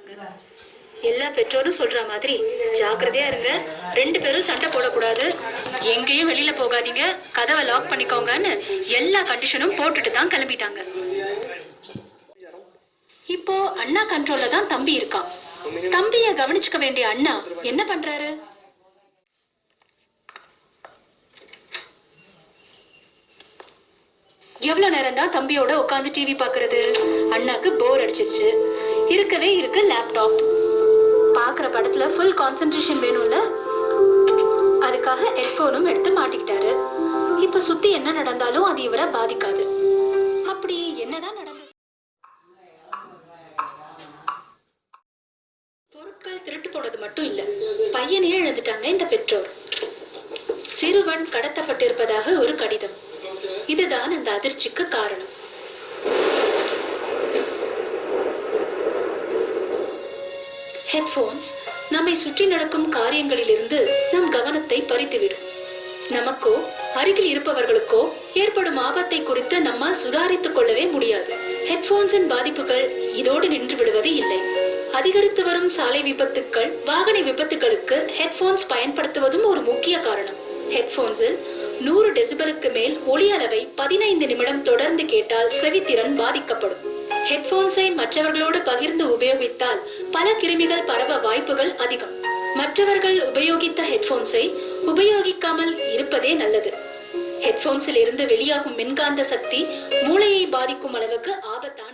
சொல்றாங்க. எல்லா பெற்றோரும் சொல்ற மாதிரி ஜாக்கிரதையா இருங்க, 2 பேரும் சண்டை போடக்கூடாது, எங்கேயும் வெளியில போகாதீங்க, கதவை லாக் பண்ணிக்கோங்கன்னு எல்லா கண்டிஷனும் போட்டுட்டு தான் கிளம்பிட்டாங்க. இப்போ அண்ணா கண்ட்ரோல்ல தான் தம்பி இருக்கான். தம்பிய கவனிச்சுக்க வேண்டிய அண்ணா என்ன பண்றாரு? எவ்வளவு நேரம் தான் தம்பியோட உட்காந்து டிவி பாக்குறது? அண்ணாக்கு போர் அடிச்சிருச்சு. இருக்கவே இருக்கு லேப்டாப். பாக்குற படத்துல ஃபுல் கான்சென்ட்ரேஷன் வேணும்ல, அதுக்காக ஹெட்போனும் எடுத்து மாட்டிக்கிட்டாரு. இப்ப சுத்தி என்ன நடந்தாலும் அது இவரை பாதிக்காது. அப்படி என்னதான் நடந்தது? பொருட்கள் திருட்டு போனது மட்டும் இல்ல, பையனே இழந்துட்டாங்க இந்த பெற்றோர். சிறுவன் கடத்தப்பட்டிருப்பதாக ஒரு கடிதம். இதுதான் அந்த அதிர்ச்சிக்கு காரணம். ஹெட்போன்ஸ் நம்மை சுற்றி நடக்கும் காரியங்களிலிருந்து நம் கவனத்தை பறித்துவிடும். நமக்கோ அருகில் இருப்பவர்களுக்கோ ஏற்படும் ஆபத்தை குறித்து நம்மால் சுதாரித்துக் கொள்ளவே முடியாது. ஹெட்போன்ஸின் பாதிப்புகள் இதோடு நின்று விடுவது இல்லை. அதிகரித்து வரும் சாலை விபத்துக்கள், வாகன விபத்துகளுக்கு ஹெட்போன்ஸ் பயன்படுத்துவதும் ஒரு முக்கிய காரணம். ஹெட்போன்ஸில் 100 டெசிபலுக்கு மேல் ஒலி அளவை 15 நிமிடம் தொடர்ந்து கேட்டால் செவித்திறன் பாதிக்கப்படும். ஹெட்போன்ஸை மற்றவர்களோடு பகிர்ந்து உபயோகித்தால் பல கிருமிகள் பரவ வாய்ப்புகள் அதிகம். மற்றவர்கள் உபயோகித்த ஹெட்போன்ஸை உபயோகிக்காமல் இருப்பதே நல்லது. ஹெட்போன்ஸில் இருந்து வெளியாகும் மின்காந்த சக்தி மூளையை பாதிக்கும் அளவுக்கு ஆபத்தான